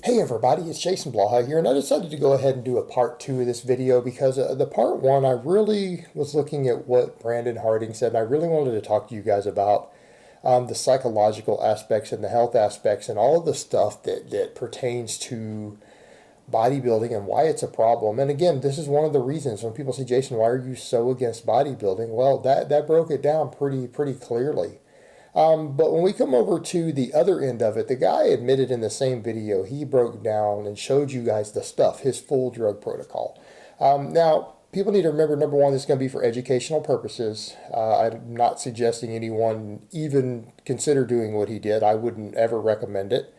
Hey everybody, it's Jason Blaha here, and I decided to go ahead and do a part 2 of this video because the part 1, I really was looking at what Brandon Harding said, and I really wanted to talk to you guys about the psychological aspects and the health aspects and all of the stuff that pertains to bodybuilding and why it's a problem. And again, this is one of the reasons when people say, Jason, why are you so against bodybuilding? Well, that broke it down pretty clearly. But when we come over to the other end of it, the guy admitted in the same video, he broke down and showed you guys the stuff, his full drug protocol. Now, people need to remember, number one, this is going to be for educational purposes. I'm not suggesting anyone even consider doing what he did. I wouldn't ever recommend it.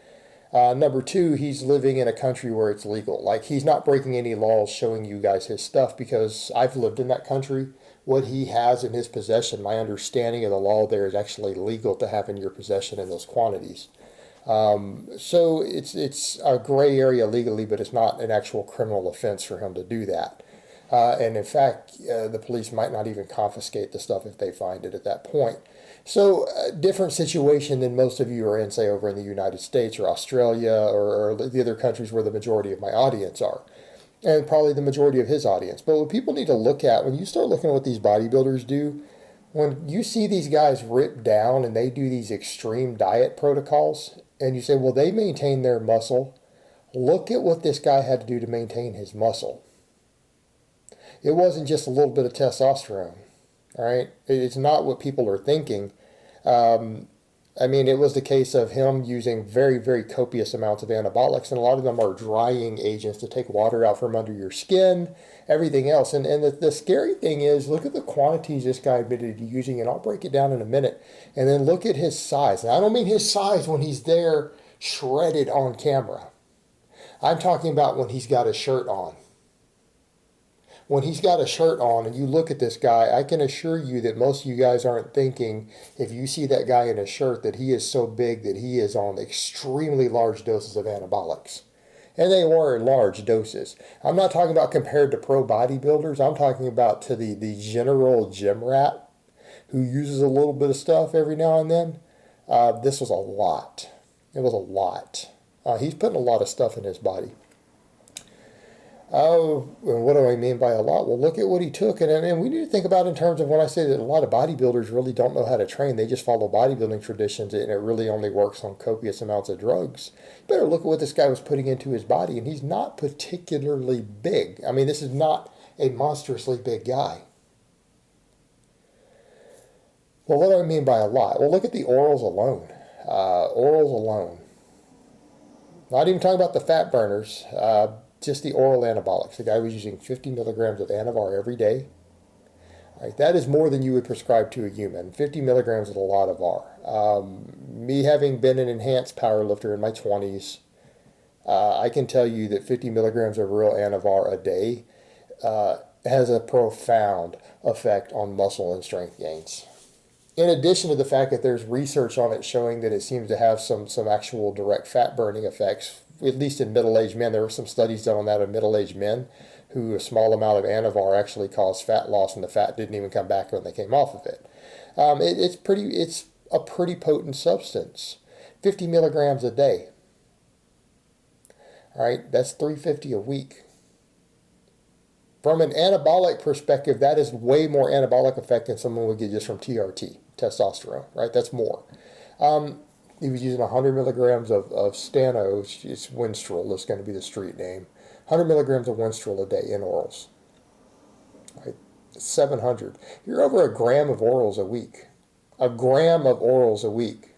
Number two, he's living in a country where it's legal. Like, he's not breaking any laws showing you guys his stuff because I've lived in that country. What he has in his possession, my understanding of the law there is actually legal to have in your possession in those quantities. So it's a gray area legally, but it's not an actual criminal offense for him to do that. And in fact, the police might not even confiscate the stuff if they find it at that point. So different situation than most of you are in, say, over in the United States or Australia or the other countries where the majority of my audience are. And probably the majority of his audience. But what people need to look at, when you start looking at what these bodybuilders do, when you see these guys rip down and they do these extreme diet protocols, and you say, well, they maintain their muscle, look at what this guy had to do to maintain his muscle. It wasn't just a little bit of testosterone, all right? It's not what people are thinking. I mean, it was the case of him using very copious amounts of anabolics, and a lot of them are drying agents to take water out from under your skin, everything else. And the scary thing is, look at the quantities this guy admitted to using, and I'll break it down in a minute. And then look at his size. And I don't mean his size when he's there shredded on camera. I'm talking about when he's got a shirt on. When he's got a shirt on and you look at this guy, I can assure you that most of you guys aren't thinking, if you see that guy in a shirt, that he is so big that he is on extremely large doses of anabolics. And they were large doses. I'm not talking about compared to pro bodybuilders. I'm talking about to the general gym rat who uses a little bit of stuff every now and then. This was a lot. It was a lot. He's putting a lot of stuff in his body. Oh, and what do I mean by a lot? Well, look at what he took. And we need to think about in terms of when I say that a lot of bodybuilders really don't know how to train. They just follow bodybuilding traditions, and it really only works on copious amounts of drugs. You better look at what this guy was putting into his body, and he's not particularly big. I mean, this is not a monstrously big guy. Well, what do I mean by a lot? Well, look at the orals alone. Orals alone. Not even talking about the fat burners. Just the oral anabolics. The guy was using 50 milligrams of Anavar every day. All right, that is more than you would prescribe to a human. 50 milligrams is a lot of R. Me having been an enhanced powerlifter in my 20s, I can tell you that 50 milligrams of real Anavar a day has a profound effect on muscle and strength gains. In addition to the fact that there's research on it showing that it seems to have some actual direct fat burning effects, at least in middle-aged men. There were some studies done on that of middle-aged men who a small amount of Anavar actually caused fat loss, and the fat didn't even come back when they came off of it. It's a pretty potent substance. 50 milligrams a day. All right, that's 350 a week. From an anabolic perspective, that is way more anabolic effect than someone would get just from TRT, testosterone, right? That's more. He was using 100 milligrams of Stano, it's Winstrol, that's going to be the street name. 100 milligrams of Winstrol a day in orals. Right? 700. You're over a gram of orals a week. A gram of orals a week.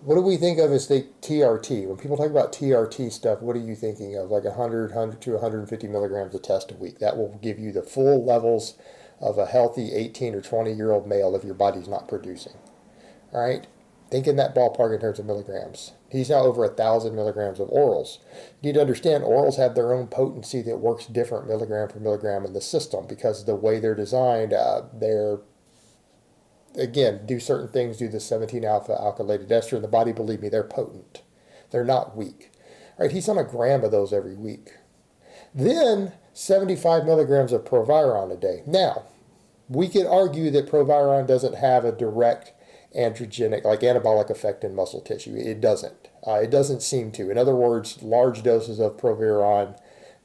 What do we think of as the TRT? When people talk about TRT stuff, what are you thinking of? Like 100 to 150 milligrams of test a week. That will give you the full levels of a healthy 18 or 20-year-old male if your body's not producing. All right, think in that ballpark in terms of milligrams. He's now over 1,000 milligrams of orals. You need to understand orals have their own potency that works different milligram per milligram in the system because of the way they're designed. They're, again, do certain things, do the 17-alpha alkylated ester in the body. Believe me, they're potent. They're not weak. All right, he's on a gram of those every week. Then 75 milligrams of Proviron a day. Now, we could argue that Proviron doesn't have a direct androgenic, like anabolic effect in muscle tissue. It doesn't. It doesn't seem to. In other words, large doses of proviron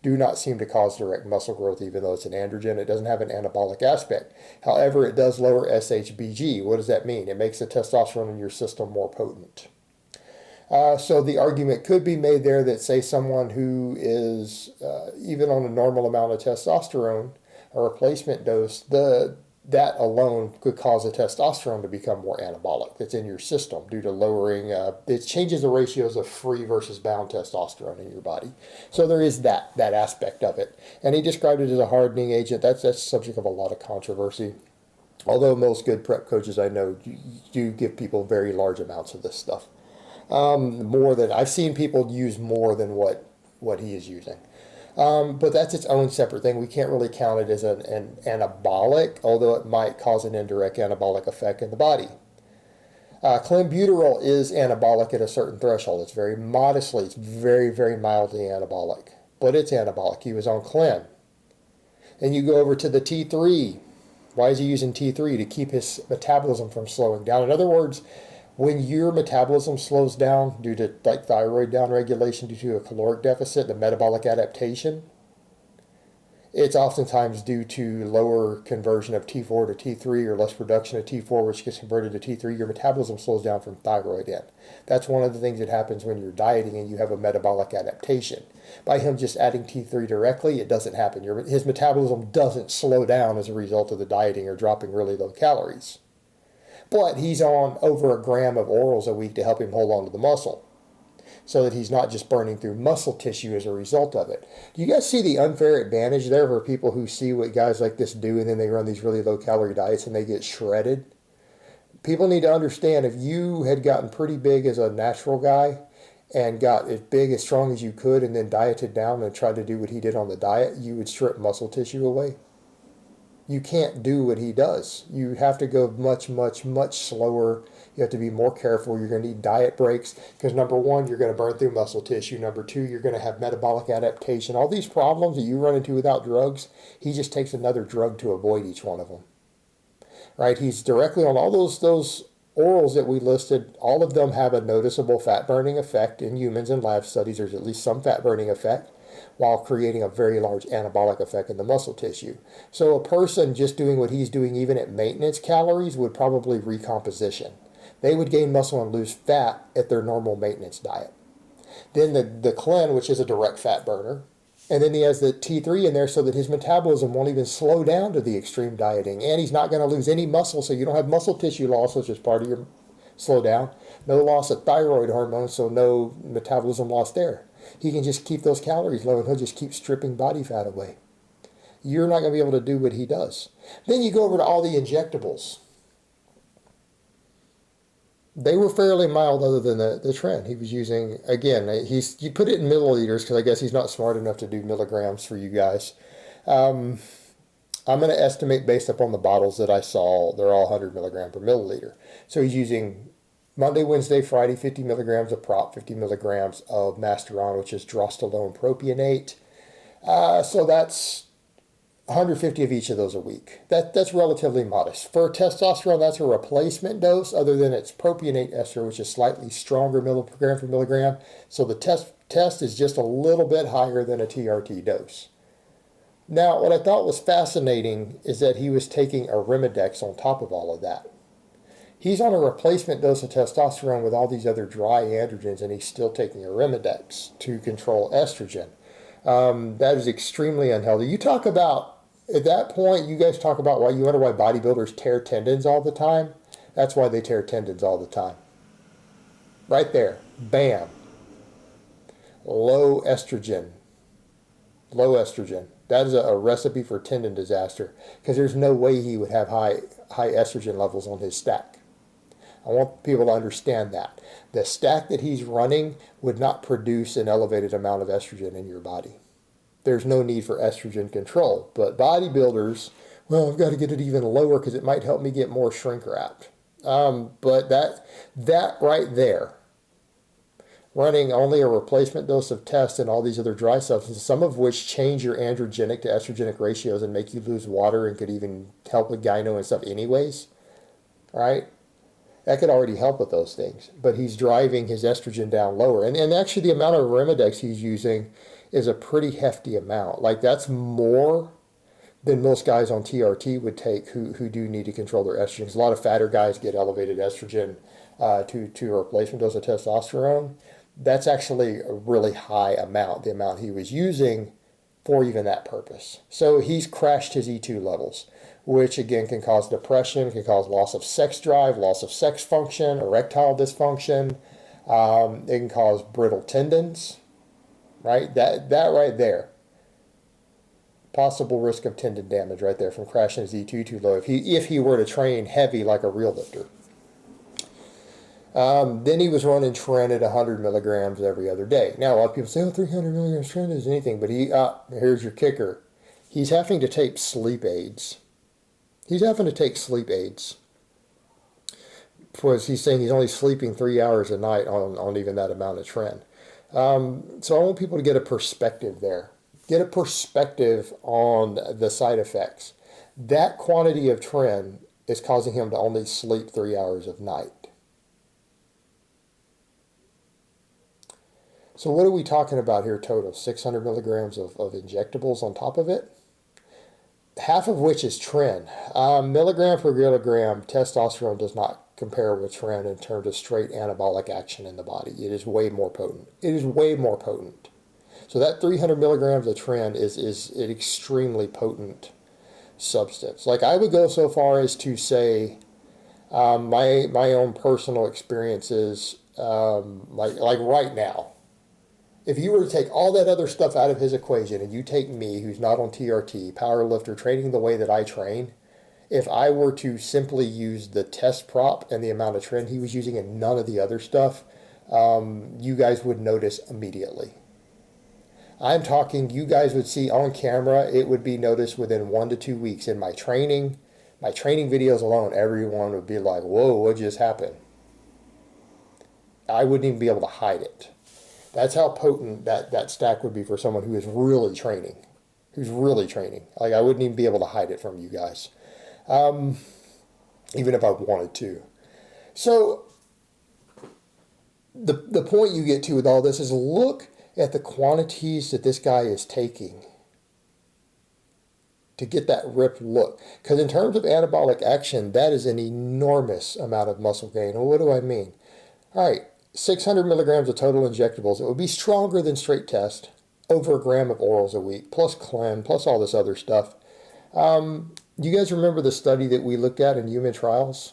do not seem to cause direct muscle growth, even though it's an androgen. It doesn't have an anabolic aspect. However, it does lower SHBG. What does that mean? It makes the testosterone in your system more potent. So the argument could be made there that, say, someone who is even on a normal amount of testosterone, a replacement dose, that alone could cause the testosterone to become more anabolic that's in your system due to lowering, it changes the ratios of free versus bound testosterone in your body. So there is that aspect of it. And he described it as a hardening agent. That's the subject of a lot of controversy. Although most good prep coaches I know do give people very large amounts of this stuff. More than, I've seen people use more than what he is using. But that's its own separate thing. We can't really count it as an anabolic, although it might cause an indirect anabolic effect in the body. Clenbuterol is anabolic at a certain threshold. It's very modestly, it's very, very mildly anabolic. But it's anabolic. He was on Clen. And you go over to the T3. Why is he using T3? To keep his metabolism from slowing down. In other words, when your metabolism slows down due to like thyroid downregulation due to a caloric deficit, the metabolic adaptation, it's oftentimes due to lower conversion of T4 to T3 or less production of T4, which gets converted to T3. Your metabolism slows down from thyroid in. That's one of the things that happens when you're dieting and you have a metabolic adaptation. By him just adding T3 directly, it doesn't happen. His metabolism doesn't slow down as a result of the dieting or dropping really low calories. But he's on over a gram of orals a week to help him hold on to the muscle so that he's not just burning through muscle tissue as a result of it. Do you guys see the unfair advantage there for people who see what guys like this do and then they run these really low-calorie diets and they get shredded? People need to understand, if you had gotten pretty big as a natural guy and got as big, as strong as you could and then dieted down and tried to do what he did on the diet, you would strip muscle tissue away. You can't do what he does. You have to go much, much, much slower. You have to be more careful. You're going to need diet breaks because, number one, you're going to burn through muscle tissue. Number two, you're going to have metabolic adaptation. All these problems that you run into without drugs, he just takes another drug to avoid each one of them. Right? He's directly on all those orals that we listed. All of them have a noticeable fat-burning effect in humans in lab studies. There's at least some fat-burning effect, while creating a very large anabolic effect in the muscle tissue. So a person just doing what he's doing, even at maintenance calories, would probably recomposition. They would gain muscle and lose fat at their normal maintenance diet. Then the Clen, which is a direct fat burner, and then he has the T3 in there so that his metabolism won't even slow down to the extreme dieting. And he's not going to lose any muscle, so you don't have muscle tissue loss, which is part of your slowdown. No loss of thyroid hormone, so no metabolism loss there. He can just keep those calories low and he'll just keep stripping body fat away. You're not going to be able to do what he does. Then you go over to all the injectables. They were fairly mild other than the trend. He was using, again, you put it in milliliters because I guess he's not smart enough to do milligrams for you guys. I'm going to estimate based upon the bottles that I saw, they're all 100 milligram per milliliter. So he's using Monday, Wednesday, Friday, 50 milligrams of prop, 50 milligrams of masteron, which is drostalenone propionate. So that's 150 of each of those a week. That's relatively modest. For testosterone, that's a replacement dose, other than its propionate ester, which is slightly stronger milligram per milligram. So the test is just a little bit higher than a TRT dose. Now, what I thought was fascinating is that he was taking Arimidex on top of all of that. He's on a replacement dose of testosterone with all these other dry androgens, and he's still taking Arimidex to control estrogen. That is extremely unhealthy. You talk about, at that point, you guys talk about why you wonder why bodybuilders tear tendons all the time. That's why they tear tendons all the time. Right there. Bam. Low estrogen. Low estrogen. That is a recipe for tendon disaster because there's no way he would have high estrogen levels on his stack. I want people to understand that. The stack that he's running would not produce an elevated amount of estrogen in your body. There's no need for estrogen control. But bodybuilders, well, I've got to get it even lower because it might help me get more shrink wrapped. But that right there, running only a replacement dose of test and all these other dry substances, some of which change your androgenic to estrogenic ratios and make you lose water and could even help with gyno and stuff anyways, right? That could already help with those things. But he's driving his estrogen down lower. And actually the amount of Arimidex he's using is a pretty hefty amount. Like that's more than most guys on TRT would take who do need to control their estrogen. Because a lot of fatter guys get elevated estrogen to a replacement dose of testosterone. That's actually a really high amount, the amount he was using for even that purpose. So he's crashed his E2 levels, which again can cause depression, can cause loss of sex drive, loss of sex function, erectile dysfunction. It can cause brittle tendons, right? That right there. Possible risk of tendon damage right there from crashing his E2 too low if he were to train heavy like a real lifter. Then he was running tren at 100 milligrams every other day. Now, a lot of people say, oh, 300 milligrams tren is anything, but here's your kicker. He's having to take sleep aids. He's having to take sleep aids. Because he's saying he's only sleeping 3 hours a night on even that amount of tren. So I want people to get a perspective there. Get a perspective on the side effects. That quantity of tren is causing him to only sleep 3 hours of night. So what are we talking about here total? 600 milligrams of injectables on top of it? Half of which is tren. Milligram per kilogram, testosterone does not compare with tren in terms of straight anabolic action in the body. It is way more potent. It is way more potent. So that 300 milligrams of tren is an extremely potent substance. Like I would go so far as to say my own personal experiences, like right now, if you were to take all that other stuff out of his equation and you take me, who's not on TRT, power lifter, training the way that I train, if I were to simply use the test prop and the amount of tren he was using and none of the other stuff, you guys would notice immediately. I'm talking, you guys would see on camera, it would be noticed within 1 to 2 weeks. In my training videos alone, everyone would be like, whoa, what just happened? I wouldn't even be able to hide it. That's how potent that stack would be for someone who is really training. Like I wouldn't even be able to hide it from you guys, even if I wanted to. So the point you get to with all this is look at the quantities that this guy is taking to get that ripped look. Because in terms of anabolic action, that is an enormous amount of muscle gain. And what do I mean? All right. 600 milligrams of total injectables. It would be stronger than straight test, over a gram of orals a week, plus clen, plus all this other stuff. You guys remember the study that we looked at in human trials?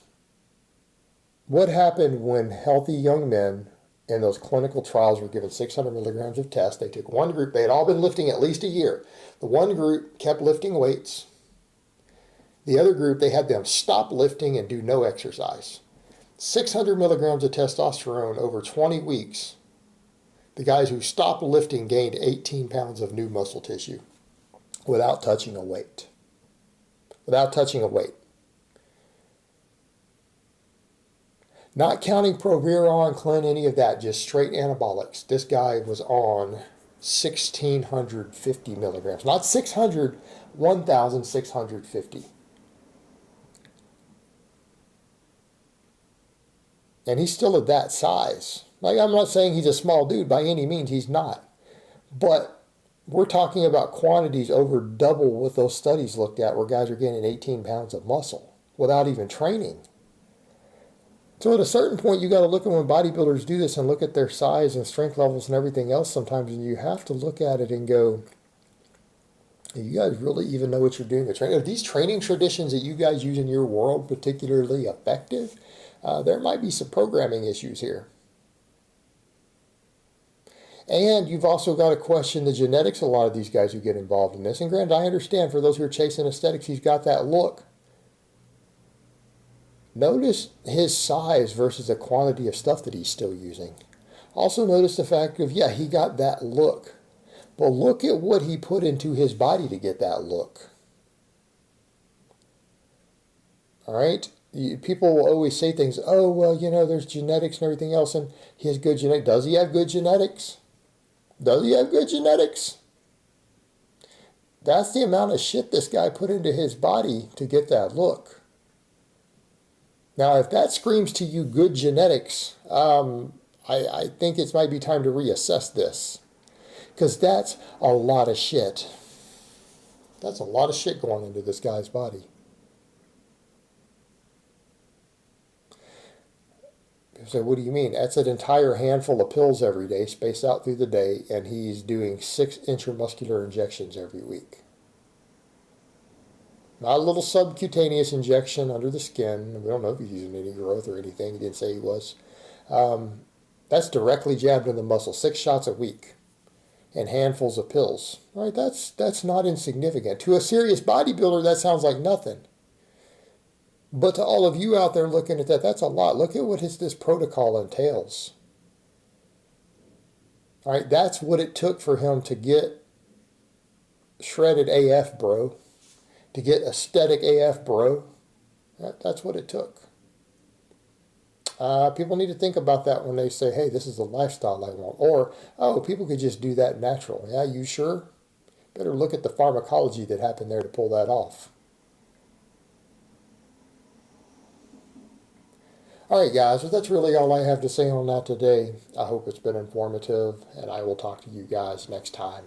What happened when healthy young men in those clinical trials were given 600 milligrams of test? They took one group. They had all been lifting at least a year. The one group kept lifting weights. The other group, they had them stop lifting and do no exercise. 600 milligrams of testosterone over 20 weeks. The guys who stopped lifting gained 18 pounds of new muscle tissue without touching a weight. Without touching a weight. Not counting proviron, clen, any of that, just straight anabolics. This guy was on 1,650 milligrams. Not 600, 1,650. And he's still at that size. Like, I'm not saying he's a small dude by any means. He's not. But we're talking about quantities over double what those studies looked at where guys are gaining 18 pounds of muscle without even training. So at a certain point, you got to look at when bodybuilders do this and look at their size and strength levels and everything else sometimes, and you have to look at it and go, you guys really even know what you're doing? Are these training traditions that you guys use in your world particularly effective? There might be some programming issues here. And you've also got to question the genetics of a lot of these guys who get involved in this. And granted, I understand for those who are chasing aesthetics, he's got that look. Notice his size versus the quantity of stuff that he's still using. Also notice the fact of, yeah, he got that look. But look at what he put into his body to get that look. All right? People will always say things, oh, well, you know, there's genetics and everything else, and he has good genetics. Does he have good genetics? Does he have good genetics? That's the amount of shit this guy put into his body to get that look. Now, if that screams to you good genetics, I think it might be time to reassess this. Because that's a lot of shit. That's a lot of shit going into this guy's body. So what do you mean? That's an entire handful of pills every day, spaced out through the day, and he's doing 6 intramuscular injections every week. Not a little subcutaneous injection under the skin. We don't know if he's using any growth or anything. He didn't say he was. That's directly jabbed in the muscle. 6 shots a week and handfuls of pills. All right, that's not insignificant. To a serious bodybuilder, that sounds like nothing. But to all of you out there looking at that, that's a lot. Look at what this protocol entails. All right, that's what it took for him to get shredded AF, bro. To get aesthetic AF, bro. That's what it took. People need to think about that when they say, hey, this is the lifestyle I want. Or, oh, people could just do that natural. Yeah, you sure? Better look at the pharmacology that happened there to pull that off. All right, guys, well, that's really all I have to say on that today. I hope it's been informative, and I will talk to you guys next time.